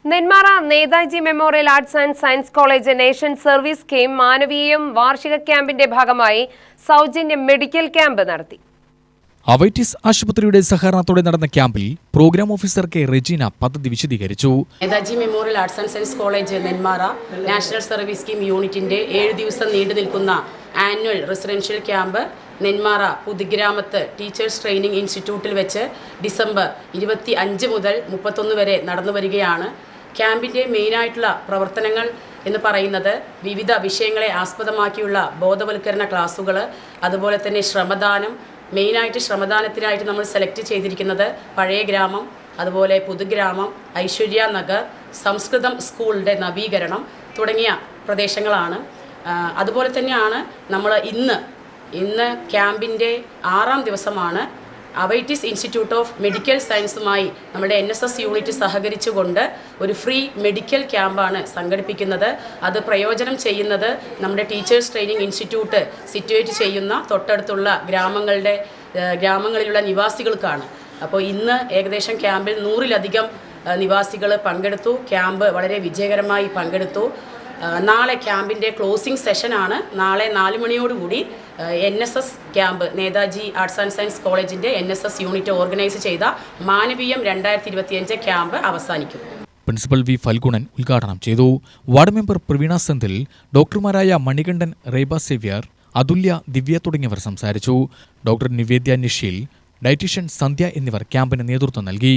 Nenmara Netaji memorial arts and science college nation service scheme Manaveeyam വാർഷിക ക്യാമ്പിന്റെ ഭാഗമായി സൗജന്യ മെഡിക്കൽ ക്യാമ്പ് നടത്തി. അവൈറ്റിസ് ആശുപത്രിയുടെ സഹകരണത്തോടെ നടന്ന ക്യാമ്പിൽ പ്രോഗ്രാം ഓഫീസർ കെ റെജീന പദ്ധതി വിശദീകരിച്ചു. Netaji memorial arts and science college Nenmara national service scheme യൂണിറ്റിന്റെ 7 ദിവസം നീണ്ടു നിൽക്കുന്ന ആനുവൽ റെസിഡൻഷ്യൽ ക്യാമ്പ് നെന്മാറ പുതുഗ്രാമത്ത് ടീച്ചേഴ്സ് ട്രെയിനിങ് ഇൻസ്റ്റിറ്റ്യൂട്ടിൽ വെച്ച് ഡിസംബർ 25 മുതൽ 31 വരെ നടന്നു വരികയാണ്. ക്യാമ്പിൻ്റെ മെയിനായിട്ടുള്ള പ്രവർത്തനങ്ങൾ എന്ന് പറയുന്നത് വിവിധ വിഷയങ്ങളെ ആസ്പദമാക്കിയുള്ള ബോധവൽക്കരണ ക്ലാസുകൾ, അതുപോലെ തന്നെ ശ്രമദാനം. മെയിനായിട്ട് ശ്രമദാനത്തിനായിട്ട് നമ്മൾ സെലക്ട് ചെയ്തിരിക്കുന്നത് പഴയ ഗ്രാമം, അതുപോലെ പുതുഗ്രാമം, ഐശ്വര്യ നഗർ, സംസ്കൃതം സ്കൂളിൻ്റെ നവീകരണം തുടങ്ങിയ പ്രദേശങ്ങളാണ്. അതുപോലെ തന്നെയാണ് നമ്മൾ ഇന്ന് ക്യാമ്പിൻ്റെ 6ാം ദിവസമാണ്. അവൈറ്റിസ് ഇൻസ്റ്റിറ്റ്യൂട്ട് ഓഫ് മെഡിക്കൽ സയൻസുമായി നമ്മുടെ NSS യൂണിറ്റ് സഹകരിച്ചുകൊണ്ട് ഒരു ഫ്രീ മെഡിക്കൽ ക്യാമ്പാണ് സംഘടിപ്പിക്കുന്നത്. അത് പ്രയോജനം ചെയ്യുന്നത് നമ്മുടെ ടീച്ചേഴ്സ് ട്രെയിനിങ് ഇൻസ്റ്റിറ്റ്യൂട്ട് സിറ്റുവേറ്റ് ചെയ്യുന്ന തൊട്ടടുത്തുള്ള ഗ്രാമങ്ങളിലുള്ള നിവാസികൾക്കാണ്. അപ്പോൾ ഇന്ന് ഏകദേശം ക്യാമ്പിൽ 100-ലധികം നിവാസികൾ പങ്കെടുത്തു. ക്യാമ്പ് വളരെ വിജയകരമായി പങ്കെടുത്തു. നാളെ ക്യാമ്പിൻ്റെ ക്ലോസിംഗ് സെഷനാണ്. നാളെ 4 മണിയോടുകൂടി NSS camp Netaji arts and science കോളേജിൻ്റെ NSS യൂണിറ്റ് ഓർഗനൈസ് ചെയ്ത മാനവീയം 2025 ക്യാമ്പ് അവസാനിക്കും. പ്രിൻസിപ്പൽ വി ഫൽഗുണൻ ഉദ്ഘാടനം ചെയ്തു. വാർഡ് മെമ്പർ പ്രവീണ സെന്തിൽ, ഡോക്ടർമാരായ മണികണ്ഠൻ, റേബ സേവ്യർ, അതുല്യ, ദിവ്യ തുടങ്ങിയവർ സംസാരിച്ചു. ഡോക്ടർ നിവേദ്യ നിഷീൽ, ഡയറ്റീഷ്യൻ സന്ധ്യ എന്നിവർ ക്യാമ്പിന് നേതൃത്വം നൽകി.